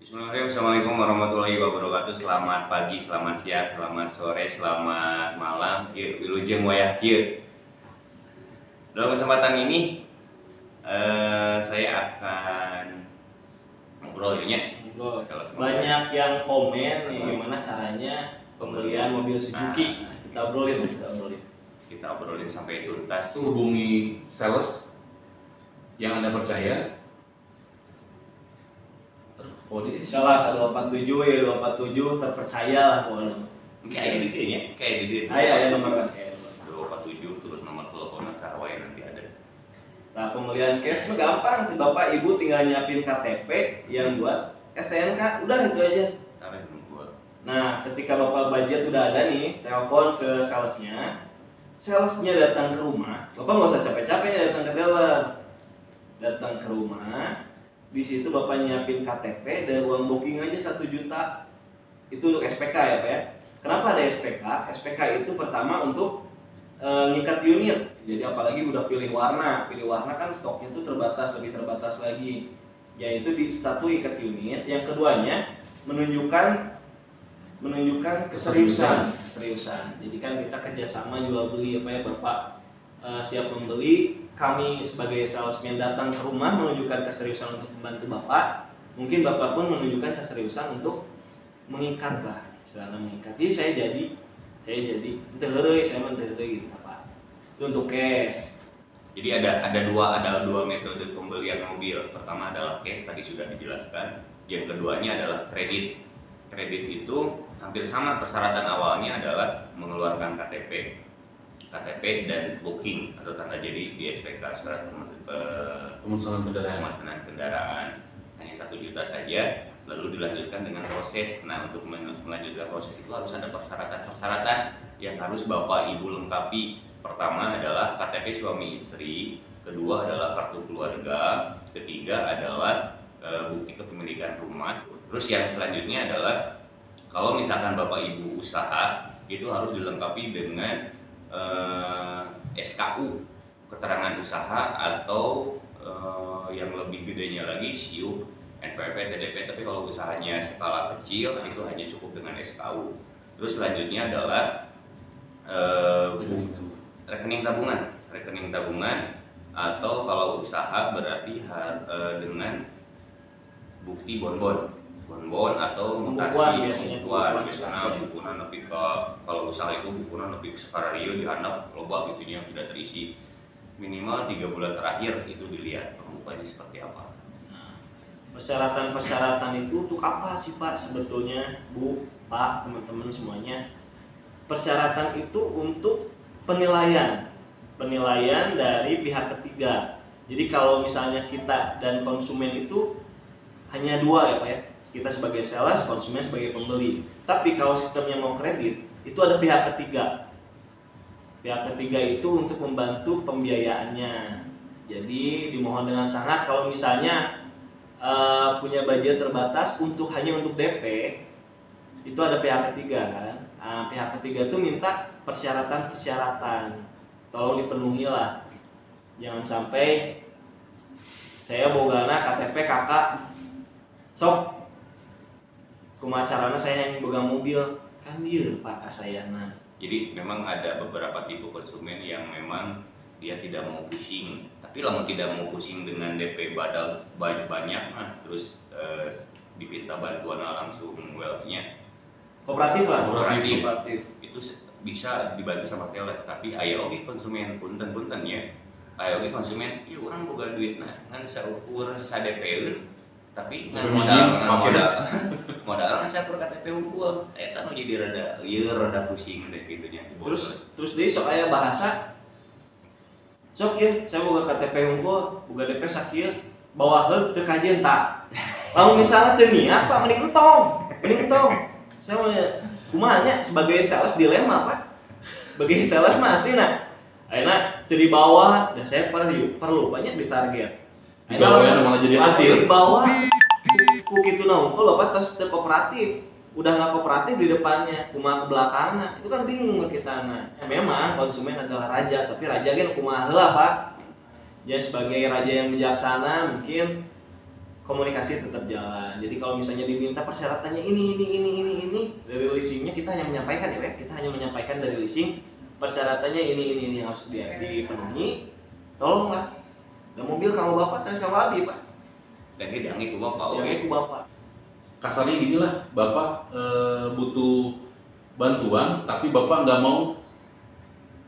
Bismillahirrahmanirrahim. Assalamualaikum warahmatullahi wabarakatuh. Selamat pagi, selamat siang, selamat sore, selamat malam. Wilujeng wayah kieu. Dalam kesempatan ini saya akan ngobrol ya. Banyak yang komen nih gimana caranya pembelian mobil Suzuki. Kita obrolin Sampai tuntas. Hubungi sales yang Anda percaya. Salah 247 ya 247 terpercaya lah pokoknya. Kayak gitu ya, kayak gitu. Aya nomor 247 terus nomor telepon sarway nanti ada. Nah, pembelian cash mah gampang, Bapak Ibu tinggal nyiapin KTP yang buat STNK, udah itu aja. Nah, ketika Bapak budget udah ada nih, telepon ke salesnya datang ke rumah. Bapak nggak usah capek-capek datang ke dealer, datang ke rumah. Di situ Bapak nyiapin KTP dan uang booking aja 1 juta. Itu untuk SPK ya Pak ya. Kenapa ada SPK? SPK itu pertama untuk ngikat unit. Jadi apalagi udah pilih warna kan stoknya itu lebih terbatas lagi. Yaitu di satu ikat unit, yang keduanya menunjukkan keseriusan. Jadi kan kita kerjasama jual beli apa ya Bapak siap membeli, kami sebagai salesman datang ke rumah menunjukkan keseriusan untuk membantu Bapak. Mungkin Bapak pun menunjukkan keseriusan untuk mengikat lah, istilahnya mengikat. Jadi saya jadi gitu Pak. Itu untuk cash. Jadi ada dua metode pembelian mobil. Pertama adalah cash, tadi sudah dijelaskan. Yang keduanya adalah kredit. Kredit itu hampir sama, persyaratan awalnya adalah mengeluarkan KTP dan booking atau tanda jadi di SPK, surat pemesanan kendaraan hanya 1 juta saja, lalu dilanjutkan dengan proses. Nah, untuk melanjutkan proses itu harus ada persyaratan yang harus Bapak Ibu lengkapi. Pertama adalah KTP suami istri, kedua adalah kartu keluarga, ketiga adalah bukti kepemilikan rumah. Terus yang selanjutnya adalah kalau misalkan Bapak Ibu usaha, itu harus dilengkapi dengan SKU, keterangan usaha, atau yang lebih gedenya lagi SIUP, NPWP, TDP. Tapi kalau usahanya skala kecil itu hanya cukup dengan SKU. Terus selanjutnya adalah rekening tabungan, atau kalau usaha berarti dengan bukti bonbon atau mutasi pembukuan. Biasanya bukunan lebih ke, kalau usaha itu bukunan lebih sekarario dihandap loba gitu yang sudah terisi minimal 3 bulan terakhir, itu dilihat pembukuannya seperti apa. Nah, persyaratan itu untuk apa sih Pak sebetulnya, Bu, Pak, teman-teman semuanya? Persyaratan itu untuk penilaian dari pihak ketiga. Jadi kalau misalnya kita dan konsumen itu hanya dua ya Pak ya, kita sebagai sales, konsumen sebagai pembeli. Tapi kalau sistemnya mau kredit, itu ada pihak ketiga. Pihak ketiga itu untuk membantu pembiayaannya. Jadi dimohon dengan sangat kalau misalnya punya budget terbatas hanya untuk DP, itu ada pihak ketiga kan. Pihak ketiga itu minta persyaratan, tolong dipenuhi lah. Jangan sampai saya bogana KTP kakak, sok kumaha carana saya yang boga mobil kan dia Pak kasayana. Jadi memang ada beberapa tipe konsumen yang memang dia tidak mau pusing, tapi lamun tidak mau pusing dengan DP badal banyak terus diminta bantuan langsung wealth-nya. Kooperatif Itu bisa dibantu sama sales. Tapi aya oge konsumen punten ya. Aya oge konsumen, ieu urang boga duit ngan saukur sadepeun tapi modal kan saya KTP unggul, eta nu jadi rada pusing deh gitunya. Terus deui sok aya bahasa, sok ye saya boga KTP unggul, boga DP sakieu, bawa heug teu kajeun tak. Lamun misalnya teu niat Pak, mending entong. Saya mau kumaha nya sebagai sales dilema Pak. Sebagai sales mah aslinya ayeuna teu dibawa, dan saya perlu banyak ditarget. Ayeuna malah jadi hasil. Dibawa ku kitu na unggul Bapak tos teu kooperatif. Udah enggak kooperatif di depannya, kumaha ke belakangna. Itu kan bingung kita na. Memang konsumen adalah raja, tapi raja kan kumaha heula Pak. Ya sebagai raja yang bijaksana mungkin komunikasi tetap jalan. Jadi kalau misalnya diminta persyaratannya ini dari leasingnya kita hanya menyampaikan ya, kita hanya menyampaikan dari leasing persyaratannya ini harus dipenuhi. Tolonglah, ada mobil kamu bapak, saya kamu abi pak. Dan ini dianggap ku bapak, Dianggap ku bapak. Kasarnya gini lah, bapak butuh bantuan, tapi bapak nggak mau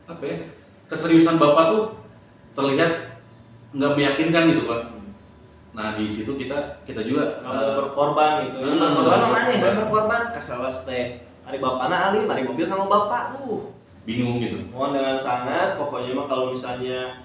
apa ya, keseriusan bapak tuh terlihat nggak meyakinkan gitu pak. Nah di situ kita juga berkorban gitu. Berkorban mana nih? Berkorban keseles teh. Hari bapakna alim, hari mobil kamu bapak bingung gitu. Mohon dengan sangat, pokoknya mah kalau misalnya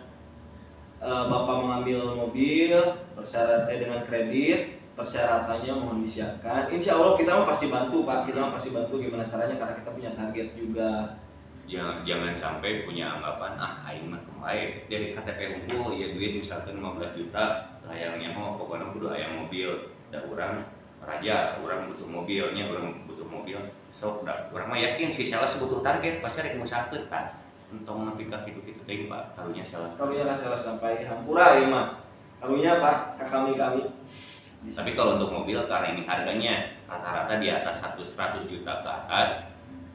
bapak mengambil mobil persyaratannya dengan kredit, persyaratannya mohon disiapkan. Insya Allah kita mah pasti bantu pak, kita mah pasti bantu gimana caranya karena kita punya target juga. Jangan sampai punya anggapan aing mah kemae dari KTP unggul ya duit misalkan 15 juta layangnya mau pokoknya kudu aya mobil da urang raja urang butuh mobilnya urang butuh mobil sok da urang mah yakin si sales butuh target pasti rek ngusahakeun kan entong nepi ka kitu-kitu teuing Pak karunya sales sampai hampura ieu mah karunya Pak ka kami tapi kalau untuk mobil karena ini harganya rata-rata di atas 100 juta ke atas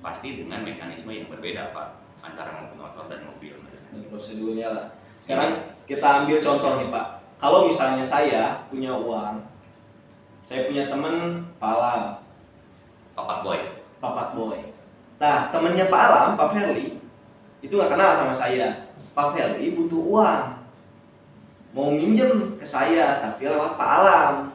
pasti dengan mekanisme yang berbeda Pak antara motor dan mobil. Dan prosedurnya lah. Sekarang kita ambil contoh nih Pak. Kalau misalnya saya punya uang, saya punya teman Pak Alam, Papak Boy. Nah temennya Pak Alam, Pak Ferli, itu nggak kenal sama saya. Pak Ferli butuh uang, mau minjem ke saya tapi lewat Pak Alam.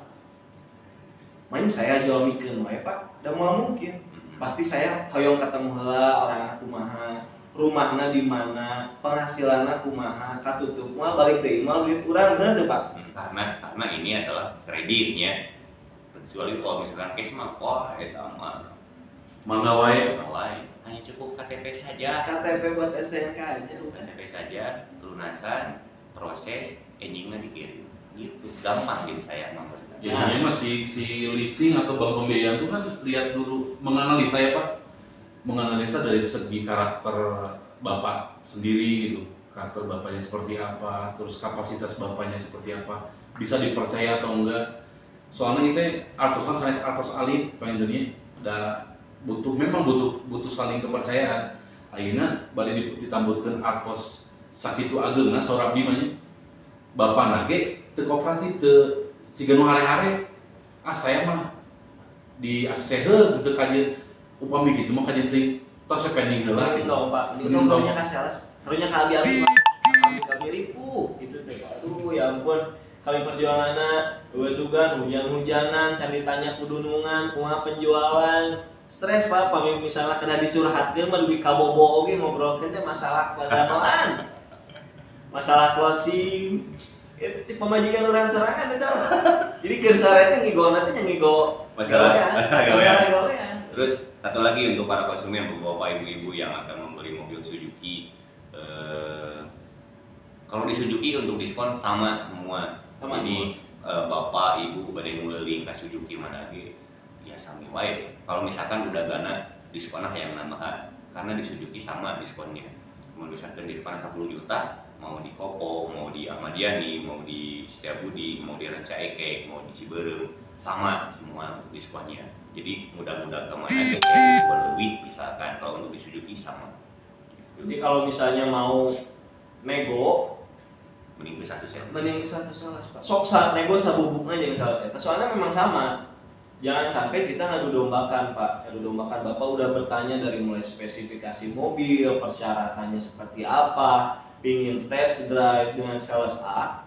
Makanya saya jual mikir, Pak, udah mau mungkin. Pasti saya hoyong ketemu heula orang kumaha, rumahna di mana, penghasilanna kumaha, katutup mah balik deui mah duit urang bener tuh Pak. Karena ini adalah kreditnya. Kecuali kalau misalkan cash mah wah eta mah mangga wae hanya cukup KTP saja. KTP buat STNK aja udah. KTP saja, lunasan, proses, endingnya dikirim. Gitu gampang gitu saya mah. Biasanya masih si leasing atau bank pembiayaan itu kan lihat dulu menganalisa ya Pak, menganalisa dari segi karakter bapak sendiri gitu, karakter bapaknya seperti apa, terus kapasitas bapaknya seperti apa, bisa dipercaya atau enggak. Soalnya itu artosnya sanes artos alit pengennya udah memang butuh saling kepercayaan. Akhirnya balik ditambutkan artos sakitu ageuna saur abdi mah bapak nage teu kooperatif teu siga nu hare-hare saya mah di aseheun teu kajeun upami kitu mah kajeun teuing tos pending heula gitu dong Pak. Itu karunya ka sales, karunya ka abi-abi Pak. Kami ripuh gitu teh. Aduh ya ampun. Kali perjuanganna duga-dugan hujan-hujanan, can ditanya kudunungan, kumaha penjualan. Stres Pak, pami misalnya kena disurhatkeun mah dugi kabobo oge ngobrolkeun teh masalah padamelan. Masalah closing. Itu pemajikan orang serangan itu. Jadi gersare teh ngigona teh ngigo masalah gawean. Terus satu lagi untuk para konsumen bapak ibu-ibu yang akan membeli mobil Suzuki kalau di Suzuki untuk diskon sama semua. Jadi bapak ibu pada nguling ke Suzuki mana lagi ya sami wae. Kalau misalkan udah gana diskonnya yang nambahan karena di Suzuki sama diskonnya. Mau diskonnya diskon 10 juta mau di Kopo, mau di Ahmadiani, mau di Setiabudi, mau di Rancaike, mau di Ciberem, sama semua untuk diskonnya. Jadi mudah-mudahan kemana aja yang diskon lebih misalkan kalau untuk di Suzuki sama. Jadi kalau misalnya mau nego Mending ke satu set. Mending ke satu salah Pak. Sok nego sabubukna jeung salah set. Soalnya memang sama. Jangan sampai kita ngadu dombakan Pak. Ngadu dombakan Bapak udah bertanya dari mulai spesifikasi mobil, persyaratannya seperti apa, pingin test drive dengan sales A,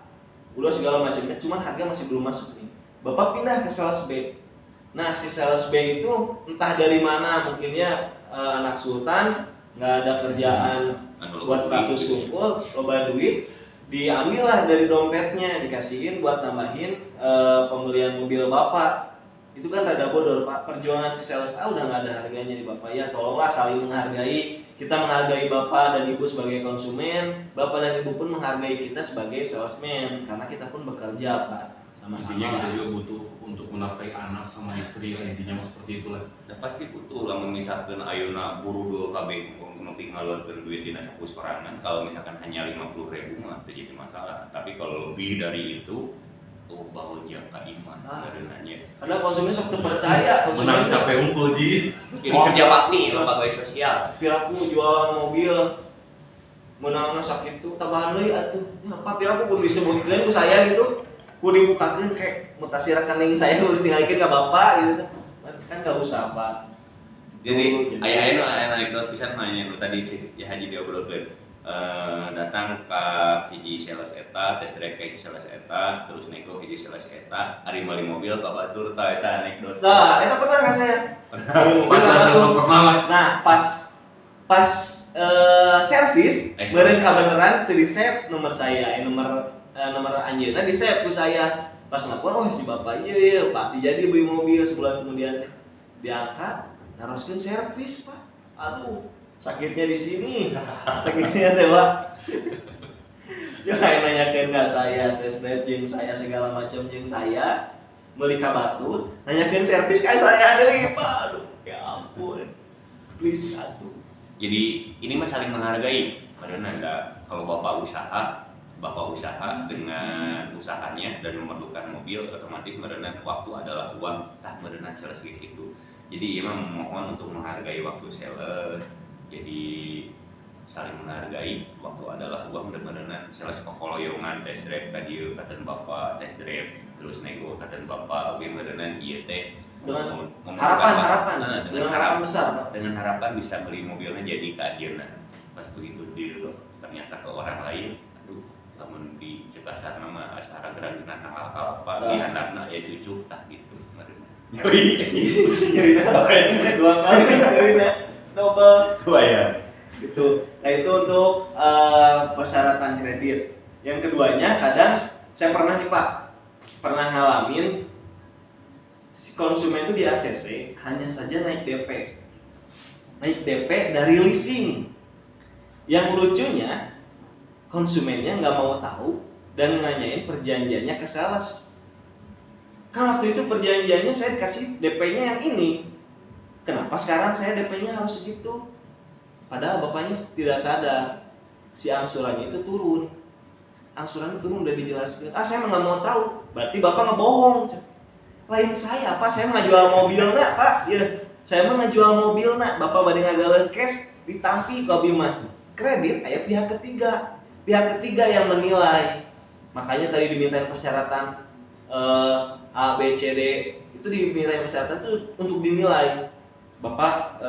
udah segala macamnya, cuman harga masih belum masuk nih. Bapak pindah ke sales B. Nah si sales B itu entah dari mana, mungkinnya anak sultan, nggak ada kerjaan buat status syukur, loba duit, diambil lah dari dompetnya, dikasihin buat nambahin pembelian mobil Bapak. Itu kan rada bodor Pak, perjuangan si sales A udah nggak ada harganya di Bapak. Ya tolonglah saling menghargai. Kita menghargai Bapak dan Ibu sebagai konsumen, Bapak dan Ibu pun menghargai kita sebagai salesman, karena kita pun bekerja Pak. Sama-sama. Intinya kita juga butuh untuk menafkahi anak sama istri lah, intinya seperti itulah. Ya pasti butuh lah misalkan ayeuna buru 2 KB nepi ngaluarkeun duit dina saku sorangan, kalau misalkan hanya 50.000 mah teu jadi masalah. Tapi kalau lebih dari itu oh bahwa jangka iman nanya Karena konsumen sok teu percaya, Menang capek unggul Ji. jadi kerja bakti pegawai sosial. Piraku jualan mobil menangna sakit tuh tambahan deui atuh. Ya apa piraku kudu disebutkeun ku saya gitu. Kudu dibukakeun kayak mutasi rekening saya kudu ditinggalkeun ka bapak gitu. Kan enggak usah, Pak. Jadi aya anekdot pisan mah nya nu tadi ya Haji diobrolkeun. Datang ke hiji sales eta, tes drive ke hiji sales eta, terus nego hiji sales eta, ari meuli mobil ka batur ta eta anekdot. Nah, eta pernah nggak saya? Pas saya pernah lah. Nah, pas servis, beureun kabeneran teu di-save nomor saya, nomor anjeunna di-save ku saya. Pas ngakuan, oh si bapak ieu pasti jadi beli mobil sebulan kemudian diangkat, naroskeun servis, Pak. Aduh, sakitnya di sini. Sakitnya teh, Pak. Jangan nanyakeun ka saya, tes drive jeung saya segala macam jeung saya meuli ka batur, nanyakeun servis ka saya deui, Pak. Aduh, ya ampun. Please atuh. Jadi ini mah saling menghargai. Karena enggak kalau bapak usaha dengan usahanya dan memerlukan mobil, otomatis merenang waktu adalah uang, tak merenang sales itu. Jadi ia memohon untuk menghargai waktu sales. Jadi saling menghargai waktu adalah uang dan merenang sales pokoloyongan tes drive tadi katen bapak tes drive terus nego katen bapak we merenang ieu teh Dengan harapan dengan harapan besar, Pak. dengan harapan bisa beli mobilnya jadi ke ajeuna. Pas begitu deal ternyata ke orang lain, aduh lamun di Cekasar nama asara gerantina nakal apa di handapna ya cucu tah gitu. Nyerina dua kali nyerina double Kebayang. gitu. Nah itu untuk persyaratan kredit. Yang keduanya kadang saya pernah nih Pak, pernah ngalamin si konsumen itu di ACC hanya saja naik DP dari leasing. Yang lucunya konsumennya nggak mau tahu dan nanyain perjanjiannya ke sales. Kan waktu itu perjanjiannya saya dikasih DP-nya yang ini. Kenapa sekarang saya DP-nya harus segitu? Padahal bapaknya tidak sadar si angsurannya itu turun. Angsurannya turun udah dijelaskan. Saya nggak mau tahu. Berarti bapak ngebohong. Lain saya, Pak. Saya mau jual mobilnya, Pak. Ya, saya mau ngejual mobilnya. Bapak bade ngagaleun cash ditampi ke Bima. Kredit aya pihak ketiga. Pihak ketiga yang menilai. Makanya tadi dimintain persyaratan A, B, C, D itu diminta persyaratan itu untuk dinilai. Bapak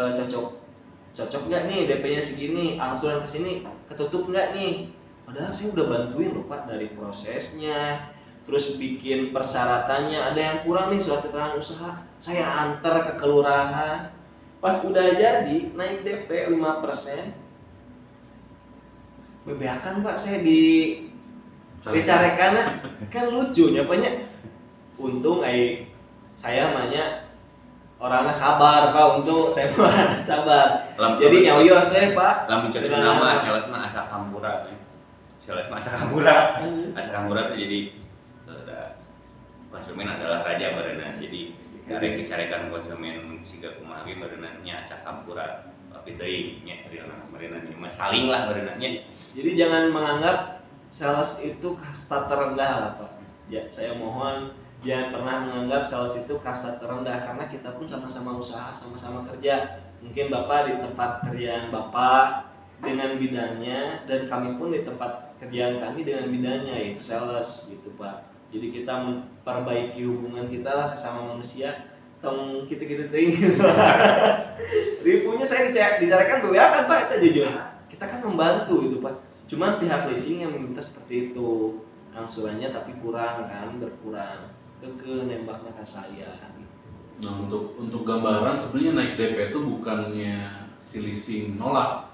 cocok nggak nih DP-nya segini, angsuran kesini ketutup nggak nih? Padahal saya udah bantuin loh Pak dari prosesnya, terus bikin persyaratannya. Ada yang kurang nih surat keterangan usaha, saya antar ke kelurahan. Pas udah jadi naik DP 5%, bebeakan Pak saya dicarekan kan lucunya banyak. Untung saya namanya orangnya sabar Pak, untung saya orangnya sabar. Jadi nyawios saya Pak. Lamun cek nama sales mah asa kampura. Sales mah asa kampura. Asa kampura tuh jadi konsumen adalah raja berenang. Jadi karek dicarekan konsumen siga kumaha ge berenang nya asa kampura. Tapi teuing nya berenang mah saling lah berenangnya. Jadi jangan menganggap sales itu kasta terendah lah Pak. Ya, saya mohon jangan pernah menganggap sales itu kasta terendah karena kita pun sama-sama usaha, sama-sama kerja. Mungkin Bapak di tempat kerjaan Bapak dengan bidangnya dan kami pun di tempat kerjaan kami dengan bidangnya yaitu sales gitu Pak. Jadi kita memperbaiki hubungan kita lah sesama manusia. Tong kita teuing. Ripunya saya dicarekan BWA kan Pak, itu jujur. Kita kan membantu gitu Pak. Cuma pihak leasing yang meminta seperti itu. Angsurannya tapi kurang kan, berkurang. Ke nembaknya ke saya gitu. Nah untuk gambaran sebenarnya naik DP itu bukannya si leasing nolak,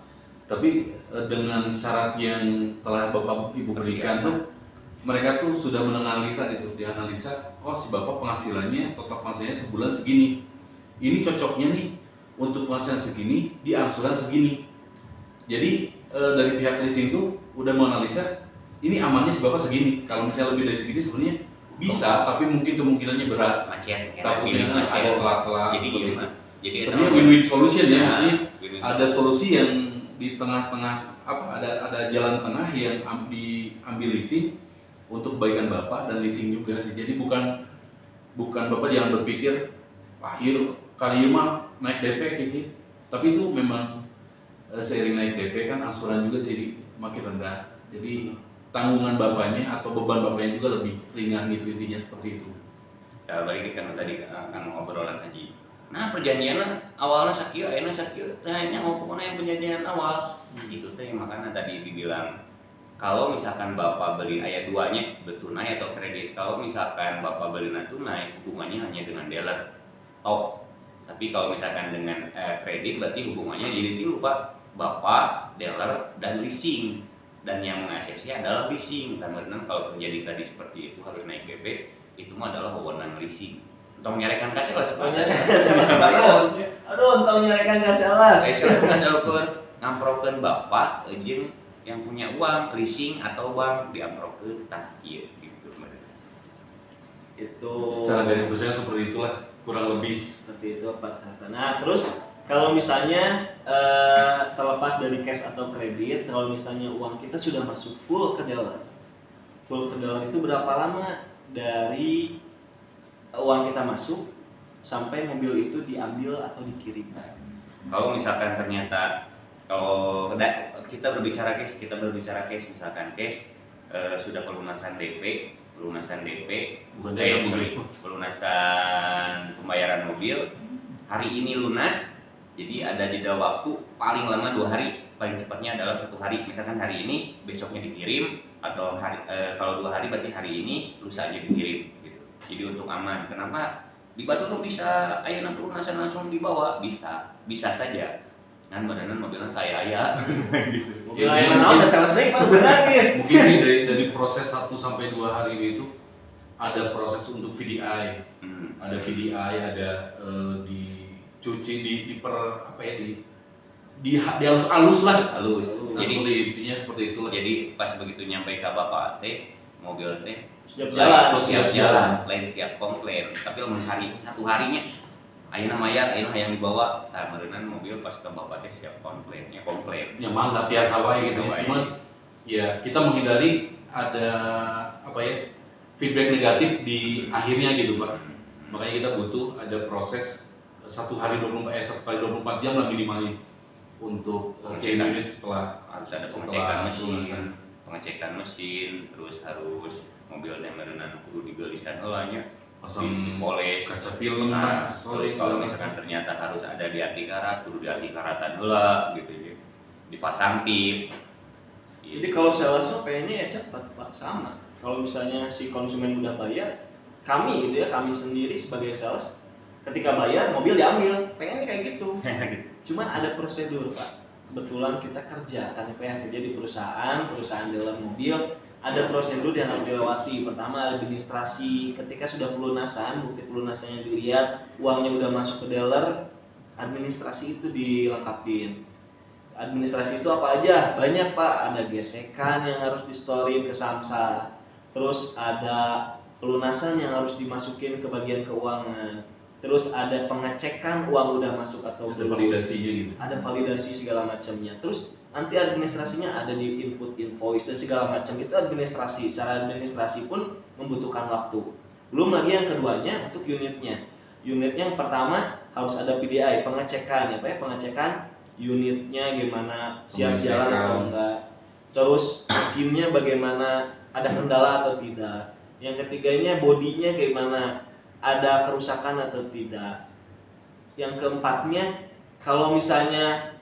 tapi dengan syarat yang telah Bapak Ibu berikan tuh mereka tuh sudah menganalisa gitu, dianalisa, oh si Bapak penghasilannya total penghasilannya sebulan segini, ini cocoknya nih untuk penghasilan segini di angsuran segini. Jadi dari pihak leasing tuh udah menganalisa ini amannya si Bapak segini, kalau misalnya lebih dari segini sebenarnya bisa, tapi mungkin kemungkinannya berat. Takutnya ada telat-telat seperti itu. Jadi sebenarnya win-win solution ya, maksudnya ada solusi yang di tengah-tengah ada jalan tengah yang diambil leasing untuk kebaikan bapak dan leasing juga sih. Jadi bukan bapak jangan berpikir kali mah naik DP gitu, tapi itu memang seiring naik DP kan angsuran juga jadi makin rendah. Jadi tanggungan bapaknya atau beban bapaknya juga lebih ringan gitu, intinya seperti itu. Ya balik kan tadi kan ngobrolan haji. Nah perjanjian awalnya sakit, akhirnya sakit, hanya ngomongnya yang perjanjian awal. Gitu teh makanya tadi dibilang kalau misalkan bapak beli ayat duanya bertunai atau kredit. Kalau misalkan bapak beli tunai, hubungannya hanya dengan dealer. Tapi kalau misalkan dengan kredit berarti hubungannya jadi tilu pak, bapak, dealer, dan leasing. Dan yang mengaksesi adalah leasing. Karena kalau terjadi tadi seperti itu harus naik BP, itu mah adalah wewenang leasing. Untuk menyarekan kasih lah aduh untuk menyarekan kasih alas ngamprokeun bapak jeung yang punya uang leasing atau bank diamprokeun tah kieu gitu. Itu Cara garis besarnya seperti itulah kurang lebih. Seperti itu Pak Tata. Nah terus kalau misalnya terlepas dari cash atau kredit, kalau misalnya uang kita sudah masuk full ke dealer itu berapa lama dari uang kita masuk sampai mobil itu diambil atau dikirim? Kalau misalkan ternyata kalau kita berbicara cash misalkan cash sudah pelunasan DP pelunasan pembayaran mobil hari ini lunas, jadi ada jeda waktu paling lama 2 hari, paling cepatnya adalah 1 hari. Misalkan hari ini besoknya dikirim, atau kalau 2 hari berarti hari ini lusa aja dikirim gitu. Jadi untuk aman. Kenapa di Batu tuh bisa ayeuna pelunasan langsung dibawa? Bisa saja kan badangan mobilnya saya gitu. Mobil ayeuna udah sales baik Pak benar ya. Mungkin sih dari proses 1 sampai 2 hari itu ada proses untuk VDI. Ada VDI, ada dicuci, halus lah. Nah, Jadi intinya seperti itulah. Jadi pas begitu nyampe ke bapak teh mobil teh siap jalan, lain siap komplain. Tapi lamun hari 1 harinya ayeuna mayar, ayeuna hayang dibawa, meureunna mobil pas ke bapak teh siap komplain. Ya mah nggak tiasa wae gitu. Cuman ya kita menghindari ada feedback negatif di akhirnya gitu Pak. Makanya kita butuh ada proses 1 kali 24 jam lah minimalnya untuk chain unit setelah harus ada pengecekan mesin, terus harus mobil yang merenang kudu digelisan heulanya, pasang poles kaca film, terus kalau misalkan ternyata harus ada di anti karat, kudu di anti karatan heula gitu ya. Dipasang tip. Jadi kalau sales pengennya ya cepat Pak, sama. Kalau misalnya si konsumen udah bayar, kami sendiri sebagai sales ketika bayar mobil diambil, pengen kayak gitu. Cuman ada prosedur Pak. Kebetulan kita kerja di perusahaan dealer mobil, ada prosedur yang harus dilewati. Pertama administrasi, ketika sudah pelunasan, bukti pelunasannya dilihat, uangnya udah masuk ke dealer, administrasi itu dilengkapin. Administrasi itu apa aja? Banyak Pak, ada gesekan yang harus di-storein ke Samsat. Terus ada pelunasan yang harus dimasukin ke bagian keuangan. Terus ada pengecekan uang udah masuk atau belum. Ada validasinya gitu. Ada validasi segala macamnya. Terus nanti administrasinya ada di input invoice dan segala macam, itu administrasi. Secara administrasi pun membutuhkan waktu. Belum lagi yang keduanya untuk unitnya. Unitnya yang pertama harus ada PDI, pengecekan pengecekan unitnya gimana, siap jalan atau enggak. Terus mesinnya bagaimana, ada kendala atau tidak. Yang ketiganya bodinya gimana, ada kerusakan atau tidak. Yang keempatnya kalau misalnya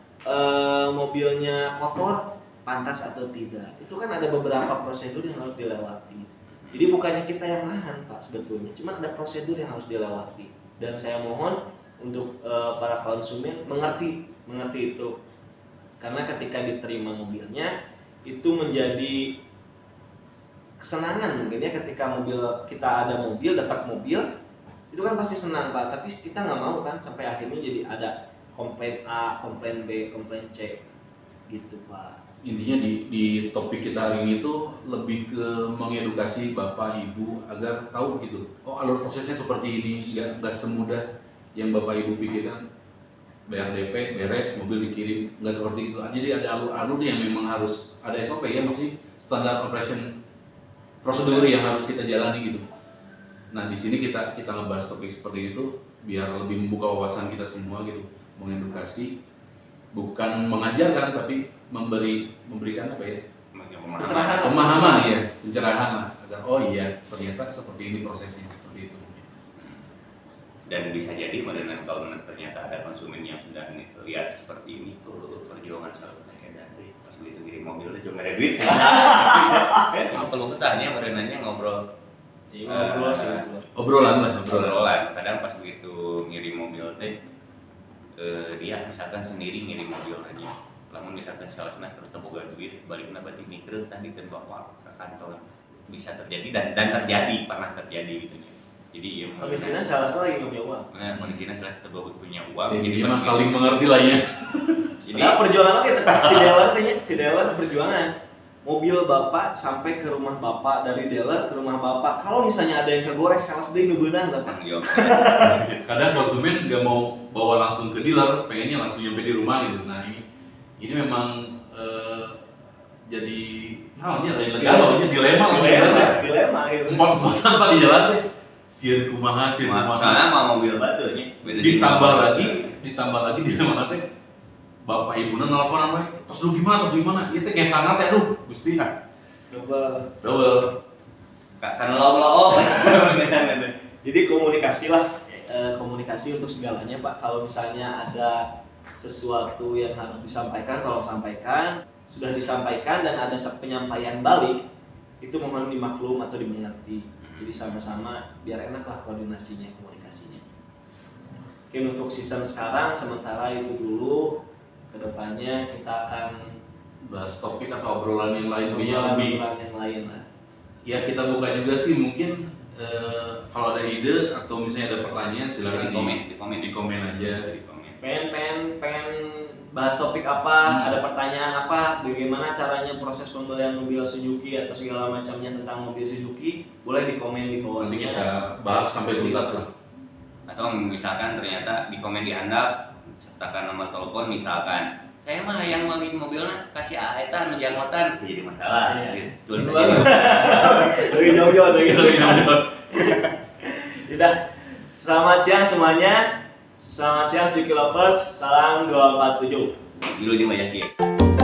mobilnya kotor, pantas atau tidak. Itu kan ada beberapa prosedur yang harus dilewati. Jadi bukannya kita yang nahan Pak sebetulnya, cuma ada prosedur yang harus dilewati. Dan saya mohon untuk para konsumen mengerti itu. Karena ketika diterima mobilnya itu menjadi kesenangan mungkin ya, ketika kita ada mobil, dapat mobil itu kan pasti senang Pak, tapi kita nggak mau kan sampai akhirnya jadi ada komplain A, komplain B, komplain C gitu Pak. Intinya di topik kita hari ini tuh lebih ke mengedukasi Bapak Ibu agar tahu gitu, alur prosesnya seperti ini, nggak semudah yang Bapak Ibu pikirkan. Bayar DP, beres, mobil dikirim, nggak seperti itu. Jadi ada alur-alur yang memang harus ada SOP ya, maksudnya standar operation prosedur yang harus kita jalani gitu. Nah di sini kita ngebahas topik seperti itu biar lebih membuka wawasan kita semua gitu, mengedukasi, bukan mengajarkan tapi memberikan apa ya? Pemahaman ya, pencerahan lah agar oh iya ternyata seperti ini prosesnya seperti itu. Dan bisa jadi modern kalau ternyata ada konsumen yang sudah lihat seperti ini tuh perjuangan salah kayak dari pas begitu ngirim mobil aja nggak ada duit sih. Kalau kesahnya modernnya ngobrol. Ngobrol sih. Obrolan. Kadang pas begitu ngirim mobil teh dia misalkan sendiri ngirim mobil aja. Namun misalkan salesnya terus terboga duit baliknya berarti mikir tadi kan bawa ke kantor bisa terjadi dan terjadi pernah terjadi gitu. Jadi ya kondisinya salesnya lagi nggak punya uang. Nah, kondisinya salah terbawa punya uang. Jadi memang saling mengerti lah ya. Jadi perjuangan kita di dealer perjuangan. Mobil bapak sampai ke rumah bapak, dari dealer ke rumah bapak. Kalau misalnya ada yang kegores, sales dia ngebenang bapak. Kadang konsumen nggak mau bawa langsung ke dealer, pengennya langsung nyampe di rumah gitu. Nah ini memang jadi dilema gitu. Empat-empatan Pak di jalan deh. Sieun kumaha. Karena mau mobil batunya. Ditambah lagi dilema teh. Bapak ibunya nelponan we, tos lu gimana? Ieu teh ngesana teh aduh, Gusti. Double. Kan lo. Jadi komunikasi lah, komunikasi untuk segalanya Pak. Kalau misalnya ada sesuatu yang harus disampaikan, tolong sampaikan. Sudah disampaikan dan ada penyampaian balik, itu mohon dimaklum atau dimengerti. Jadi sama-sama biar enak lah koordinasinya, komunikasinya. Mungkin untuk sistem sekarang sementara itu dulu. Kedepannya kita akan bahas topik atau obrolan yang lain lebih yang lain lah. Ya kita buka juga sih mungkin kalau ada ide atau misalnya ada pertanyaan silakan di komen aja. Pengen bahas topik apa, ada pertanyaan apa, bagaimana caranya proses pembelian mobil Suzuki atau segala macamnya tentang mobil Suzuki, boleh di komen di bawah. Nanti kita bahas sampai tuntas lah. Atau misalkan ternyata di komen di handap sertakan nomor telepon misalkan saya mah yang mau mobilnya kasih eta nu jangmotan jadi masalah tulis aja lebih jauh udah. Selamat siang semuanya, selamat siang Suzuki Lovers, salam 247 dulu di Mayakin.